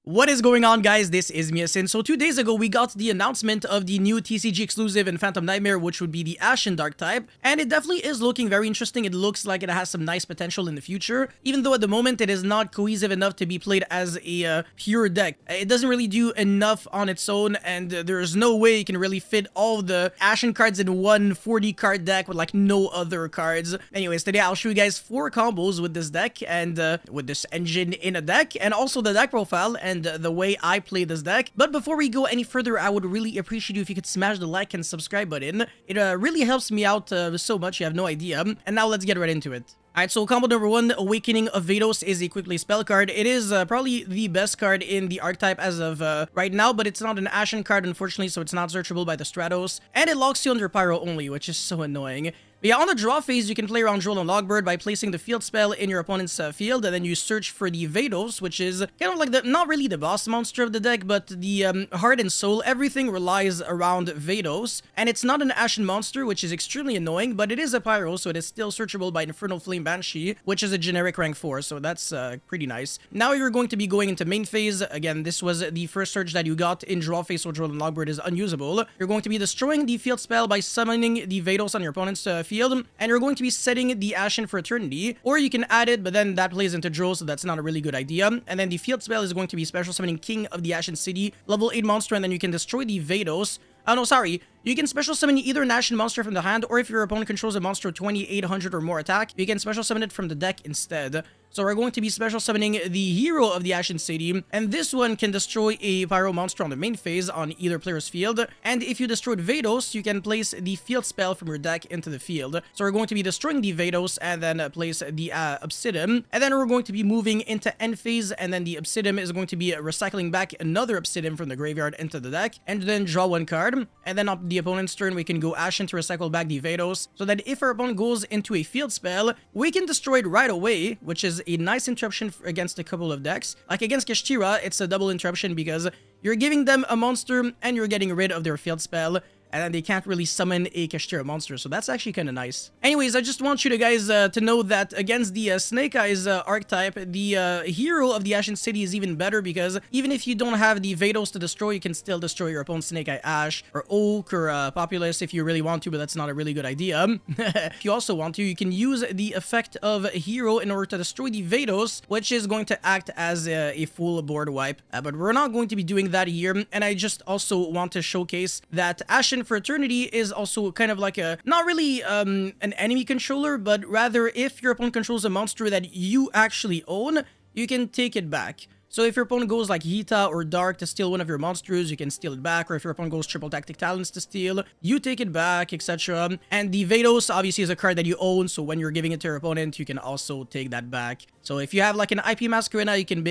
What is going on, guys? This is Ashened. So 2 days ago, we got the announcement of the new TCG exclusive in Phantom Nightmare, which would be the Ashen Dark type, and it definitely is looking very interesting. It looks like it has some nice potential in the future, even though at the moment it is not cohesive enough to be played as a pure deck. It doesn't really do enough on its own, and there's no way you can really fit all the Ashen cards in one 40 card deck with like no other cards. Anyways, today I'll show you guys 4 combos with this deck and with this engine in a deck, and also the deck profile and the way I play this deck. But before we go any further, I would really appreciate you if you could smash the like and subscribe button. It really helps me out so much, you have no idea. And now let's get right into it. Alright, so combo number 1, Awakening of Vados, is a quick play spell card. It is probably the best card in the archetype as of right now, but it's not an Ashen card, unfortunately, so it's not searchable by the Stratos. And it locks you under Pyro only, which is so annoying. But yeah, on the draw phase, you can play around Droll and Logbird by placing the field spell in your opponent's field, and then you search for the Vados, which is kind of like the, not really the boss monster of the deck, but the heart and soul. Everything relies around Vados, and it's not an Ashen monster, which is extremely annoying, but it is a Pyro, so it is still searchable by Infernal Flame Banshee, which is a generic rank 4, so that's pretty nice. Now you're going to be going into main phase. Again, this was the first search that you got in draw phase, so Droll and Logbird is unusable. You're going to be destroying the field spell by summoning the Vados on your opponent's field, and you're going to be setting the Ashen for Eternity, or you can add it, but then that plays into draw, so that's not a really good idea. And then the field spell is going to be special summoning King of the Ashen City, level 8 monster, and then you can destroy the Vados. Oh no, sorry. You can special summon either an Ashen monster from the hand, or if your opponent controls a monster with 2800 or more attack, you can special summon it from the deck instead. So we're going to be special summoning the hero of the Ashen City, and this one can destroy a Pyro monster on the main phase on either player's field. And if you destroyed Vados, you can place the field spell from your deck into the field. So we're going to be destroying the Vados and then place the Obsidian. And then we're going to be moving into end phase, and then the Obsidian is going to be recycling back another Obsidian from the graveyard into the deck, and then draw 1 card. And then on the opponent's turn, we can go Ashen to recycle back the Vados, so that if our opponent goes into a field spell, we can destroy it right away, which is a nice interruption against a couple of decks. Like against Kashtira, it's a double interruption because you're giving them a monster and you're getting rid of their field spell, and then they can't really summon a Kashtira monster, so that's actually kind of nice. Anyways, I just want you guys to know that against the Snake Eyes archetype, the hero of the Ashen City is even better, because even if you don't have the Vados to destroy, you can still destroy your opponent's Snake Eye Ash, or Oak, or Populous if you really want to, but that's not a really good idea. If you also want to, you can use the effect of hero in order to destroy the Vados, which is going to act as a full board wipe. But we're not going to be doing that here, and I just also want to showcase that Ashen for Eternity is also kind of like a, not really an enemy controller, but rather if your opponent controls a monster that you actually own, you can take it back. So if your opponent goes like Hita or Dark to steal one of your monsters, you can steal it back, or if your opponent goes Triple Tactic Talents to steal, you take it back, etc. And the Vados obviously is a card that you own, so when you're giving it to your opponent, you can also take that back. So if you have like an IP Masquerena, you can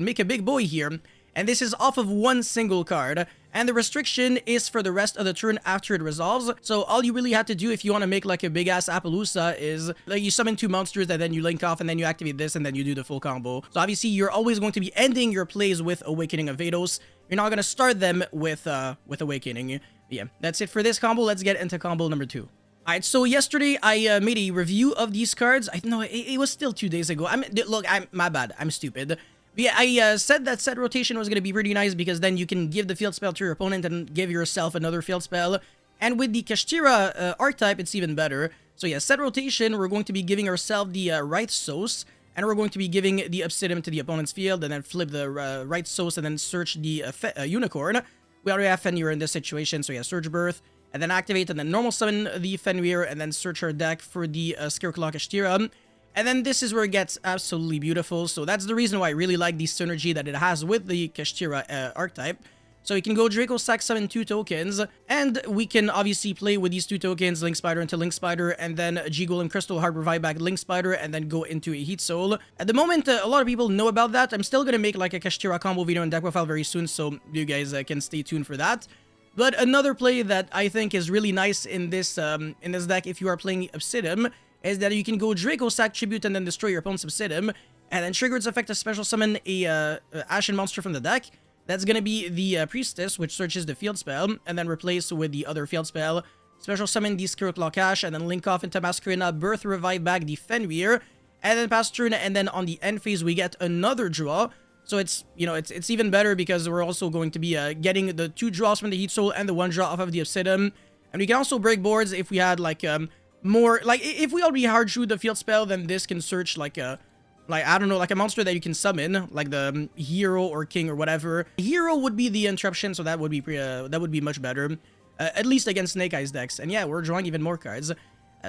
make a big boy here. And this is off of 1 single card, and the restriction is for the rest of the turn after it resolves. So all you really have to do if you want to make like a big-ass Appaloosa is like you summon 2 monsters and then you link off and then you activate this and then you do the full combo. So obviously you're always going to be ending your plays with Awakening of Vados. You're not going to start them with Awakening. Yeah, that's it for this combo. Let's get into combo number 2. Alright, so yesterday I made a review of these cards. I know it was still 2 days ago. My bad. I'm stupid. But yeah, I said that set rotation was going to be pretty nice, because then you can give the field spell to your opponent and give yourself another field spell. And with the Kashtira archetype, it's even better. So yeah, set rotation, we're going to be giving ourselves the right Sos, and we're going to be giving the Obsidian to the opponent's field, and then flip the right Sos, and then search the Unicorn. We already have Fenrir in this situation, so yeah, Surge Birth, and then activate, and then normal summon the Fenrir, and then search our deck for the Scareclaw Kashtira. And then this is where it gets absolutely beautiful. So that's the reason why I really like the synergy that it has with the Kashtira archetype. So you can go Draco Sack summon 2 tokens, and we can obviously play with these 2 tokens, Link Spider into Link Spider, and then G-Golem Crystal Heart revive back Link Spider, and then go into a Heat Soul. At the moment, a lot of people know about that. I'm still gonna make like a Kashtira combo video and deck profile very soon, so you guys can stay tuned for that. But another play that I think is really nice in this deck, if you are playing Obsidian, is that you can go Draco Sack Tribute and then destroy your opponent's Obsidian, and then trigger its effect to special summon a Ashen monster from the deck. That's gonna be the Priestess, which searches the field spell, and then replace with the other field spell. Special summon the Scareclaw Cash, and then link off into Masquerena, Birth Revive back the Fenrir, and then pass turn, and then on the end phase we get another draw. So it's, you know, it's even better because we're also going to be getting the 2 draws from the Heat Soul and the 1 draw off of the Obsidian. And we can also break boards if we had like more, like if we already hard shoot the field spell, then this can search like a, I don't know, like a monster that you can summon, like the hero or king or whatever. Hero would be the interruption, so that would be much better, at least against Snake Eyes decks. And yeah, we're drawing even more cards.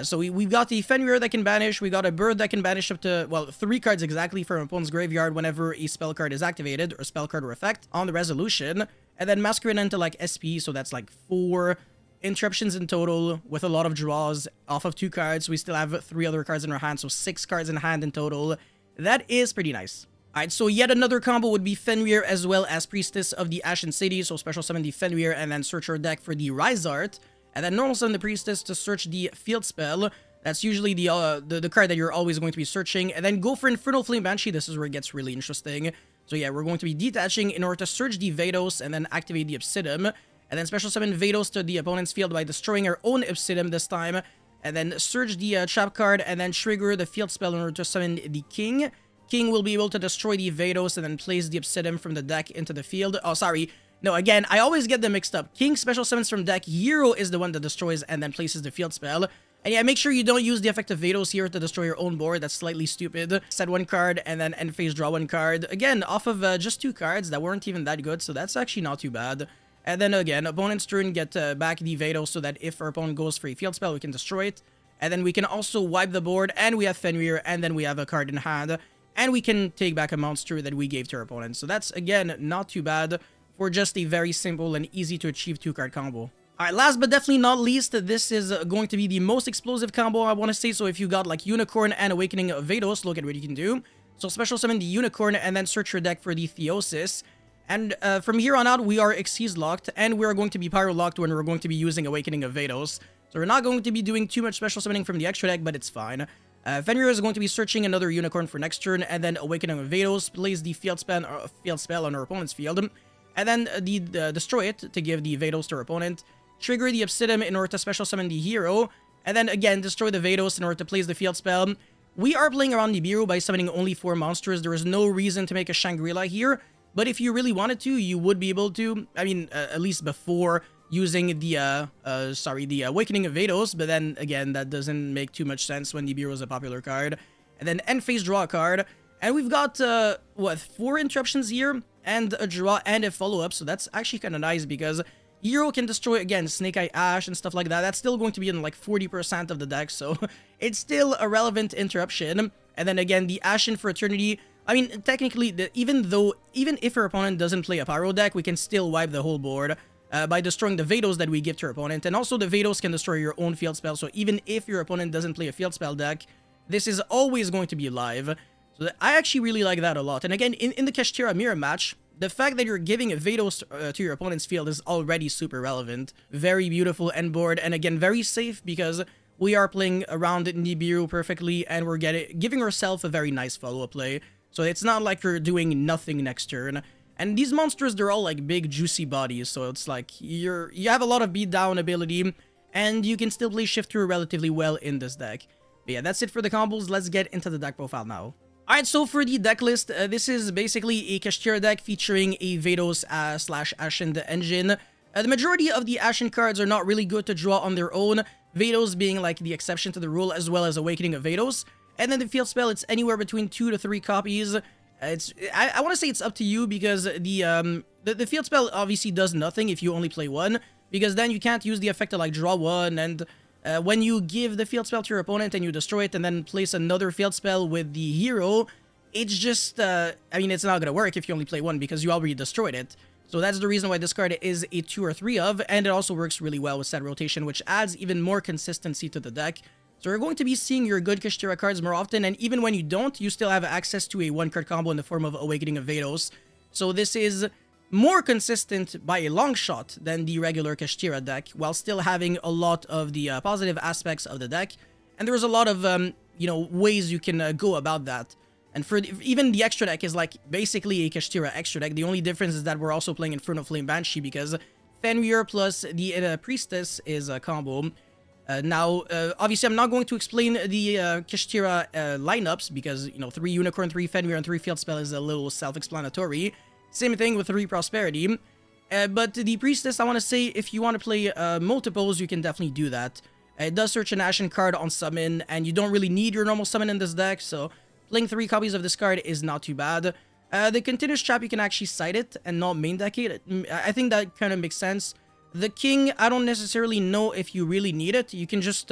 So we've got the Fenrir that can banish, we got a bird that can banish up to, well, 3 cards exactly from opponent's graveyard whenever a spell card is activated, or spell card or effect on the resolution. And then Masquerade into like SP, so that's like 4 interruptions in total with a lot of draws off of 2 cards. We still have 3 other cards in our hand, so 6 cards in hand in total. That is pretty nice. Alright, so yet another combo would be Fenrir as well as Priestess of the Ashen City. So special summon the Fenrir and then search our deck for the Rise Art. And then normal summon the Priestess to search the field spell. That's usually the card that you're always going to be searching. And then go for Infernal Flame Banshee. This is where it gets really interesting. So yeah, we're going to be detaching in order to search the Vados and then activate the Obsidian. And then special summon Vados to the opponent's field by destroying our own Obsidian this time. And then search the trap card and then trigger the field spell in order to summon the King. King will be able to destroy the Vados and then place the Obsidian from the deck into the field. Oh, sorry. No, again, I always get them mixed up. King special summons from deck. Hero is the one that destroys and then places the field spell. And yeah, make sure you don't use the effect of Vados here to destroy your own board. That's slightly stupid. Set 1 card and then end phase draw 1 card. Again, off of just 2 cards that weren't even that good, so that's actually not too bad. And then again, opponent's turn, get back the Vados so that if our opponent goes for a field spell, we can destroy it. And then we can also wipe the board, and we have Fenrir, and then we have a card in hand. And we can take back a monster that we gave to our opponent. So that's, again, not too bad for just a very simple and easy to achieve 2-card combo. Alright, last but definitely not least, this is going to be the most explosive combo, I want to say. So if you got like Unicorn and Awakening of Vados, look at what you can do. So special summon the Unicorn and then search your deck for the Theosis. And from here on out, we are Xyz locked, and we're going to be Pyro locked when we're going to be using Awakening of Vados. So we're not going to be doing too much special summoning from the extra deck, but it's fine. Fenrir is going to be searching another Unicorn for next turn, and then Awakening of Vados, plays the field spell on our opponent's field, and then destroy it to give the Vados to our opponent. Trigger the Obsidian in order to special summon the hero, and then again destroy the Vados in order to place the field spell. We are playing around Nibiru by summoning only 4 monsters. There is no reason to make a Shangri-La here, but if you really wanted to, you would be able to. I mean, at least before using the Awakening of Vados, but then again, that doesn't make too much sense when Nibiru is a popular card. And then end phase draw a card, and we've got what, 4 interruptions here, and a draw and a follow-up, so that's actually kind of nice because hero can destroy, again, Snake Eye Ash and stuff like that. That's still going to be in like 40% of the deck, so it's still a relevant interruption. And then again, the Ashened for Eternity. I mean, technically, even if our opponent doesn't play a Pyro deck, we can still wipe the whole board by destroying the Vados that we give to our opponent. And also, the Vados can destroy your own field spell, so even if your opponent doesn't play a field spell deck, this is always going to be live. So I actually really like that a lot. And again, in the Kashtira mirror match, the fact that you're giving a Vados to your opponent's field is already super relevant. Very beautiful end board, and again, very safe because we are playing around Nibiru perfectly, and we're giving ourselves a very nice follow-up play. So it's not like you're doing nothing next turn. And these monsters, they're all like big, juicy bodies, so it's like you have a lot of beatdown ability, and you can still play Shift Through relatively well in this deck. But yeah, that's it for the combos. Let's get into the deck profile now. Alright, so for the deck list, this is basically a Kashtira deck featuring a Vados / Ashened engine. The majority of the Ashen cards are not really good to draw on their own, Vados being like the exception to the rule, as well as Awakening of Vados. And then the field spell, it's anywhere between 2 to 3 copies. I want to say it's up to you because the field spell obviously does nothing if you only play 1, because then you can't use the effect to like draw 1, and when you give the field spell to your opponent and you destroy it and then place another field spell with the hero, it's just, I mean, it's not going to work if you only play 1 because you already destroyed it. So that's the reason why this card is a 2 or 3 of, and it also works really well with set rotation, which adds even more consistency to the deck. So we're going to be seeing your good Kashtira cards more often, and even when you don't, you still have access to a 1-card combo in the form of Awakening of Vados. So this is more consistent by a long shot than the regular Kashtira deck, while still having a lot of the positive aspects of the deck. And there's a lot of, you know, ways you can go about that. And for even the extra deck is like basically a Kashtira extra deck. The only difference is that we're also playing Infernal Flame Banshee because Fenrir plus the Priestess is a combo. Obviously, I'm not going to explain the Kishtira lineups because, you know, 3 Unicorn, 3 Fenrir, and 3 Field Spell is a little self-explanatory. Same thing with 3 Prosperity. But the Priestess, I want to say, if you want to play multiples, you can definitely do that. It does search an Ashen card on summon, and you don't really need your normal summon in this deck, so playing 3 copies of this card is not too bad. The Continuous Trap, you can actually side it and not main deck it. I think that kind of makes sense. The King, I don't necessarily know if you really need it. You can just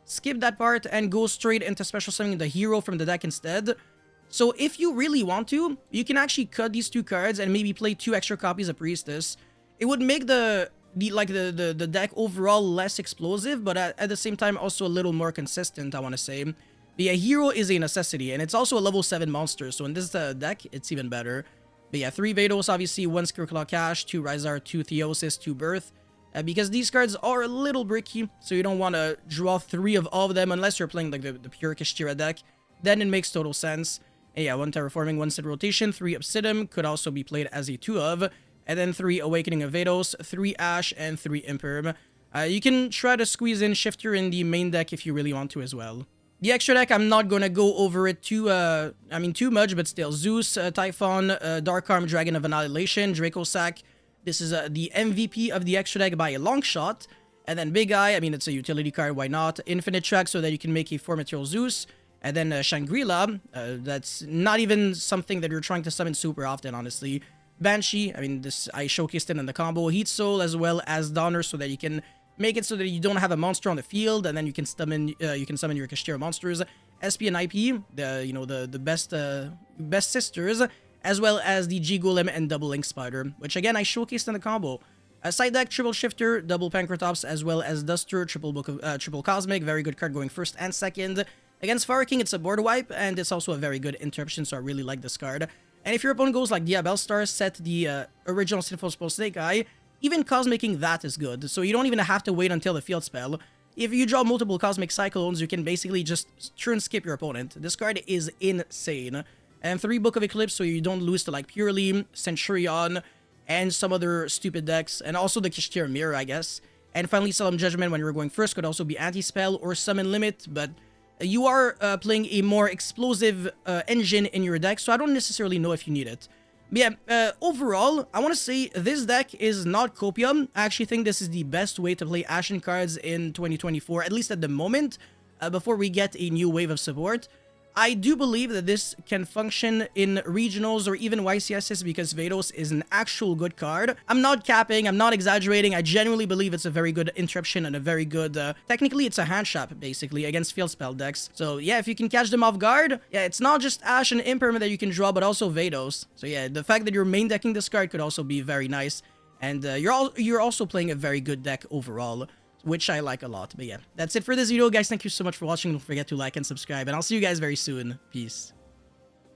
skip that part and go straight into special summoning the hero from the deck instead. So if you really want to, you can actually cut these 2 cards and maybe play 2 extra copies of Priestess. It would make the deck overall less explosive, but at the same time also a little more consistent, I want to say. But yeah, hero is a necessity, and it's also a level 7 monster, so in this deck, it's even better. But yeah, 3 Vados, obviously, 1 Scareclaw Cash, 2 Rysar, 2 Theosis, 2 Birth. Because these cards are a little bricky, so you don't want to draw 3 of all of them unless you're playing like the pure Kishtira deck. Then it makes total sense. And yeah, 1 Terraforming, 1 Sid Rotation, 3 Obsidian could also be played as a 2 of. And then 3 Awakening of Vados, 3 Ash, and 3 Imperm. You can try to squeeze in Shifter in the main deck if you really want to as well. The extra deck, I'm not gonna go over it too much, but still. Zeus, Typhon, Dark Arm, Dragon of Annihilation, Draco Sack. This is the MVP of the extra deck by a long shot. And then Big Eye, I mean, it's a utility card, why not? Infinite Track so that you can make a 4 material Zeus. And then Shangri-La, that's not even something that you're trying to summon super often, honestly. Banshee, I mean, this I showcased it in the combo. Heat Soul as well as Donner so that you can make it so that you don't have a monster on the field, and then you can summon your Kashtira monsters. SP and IP, the best sisters, as well as the G Golem and Double Link Spider, which again I showcased in the combo. Side deck, triple Shifter, double Pancratops, as well as Duster, triple Cosmic, very good card going first and second. Against Fire King, it's a board wipe, and it's also a very good interruption, so I really like this card. And if your opponent goes like Diabell Star, set the original Sinful Spell Snake Eye, even Cosmicking that is good, so you don't even have to wait until the field spell. If you draw multiple Cosmic Cyclones, you can basically just turn skip your opponent. This card is insane. And 3 Book of Eclipse, so you don't lose to like Purely, Centurion, and some other stupid decks, and also the Kishtira Mirror, I guess. And finally, Solemn Judgment when you were going first could also be Anti-Spell or Summon Limit, but you are playing a more explosive engine in your deck, so I don't necessarily know if you need it. But yeah, overall, I want to say this deck is not copium. I actually think this is the best way to play Ashen cards in 2024, at least at the moment, before we get a new wave of support. I do believe that this can function in regionals or even YCSs because Vados is an actual good card. I'm not capping, I'm not exaggerating, I genuinely believe it's a very good interruption and a very good, technically it's a hand trap basically against field spell decks. So yeah, if you can catch them off guard, yeah, it's not just Ash and Imperm that you can draw, but also Vados. So yeah, the fact that you're main decking this card could also be very nice. And you're also playing a very good deck overall, which I like a lot. But yeah, that's it for this video, guys. Thank you so much for watching. Don't forget to like and subscribe, and I'll see you guys very soon. Peace.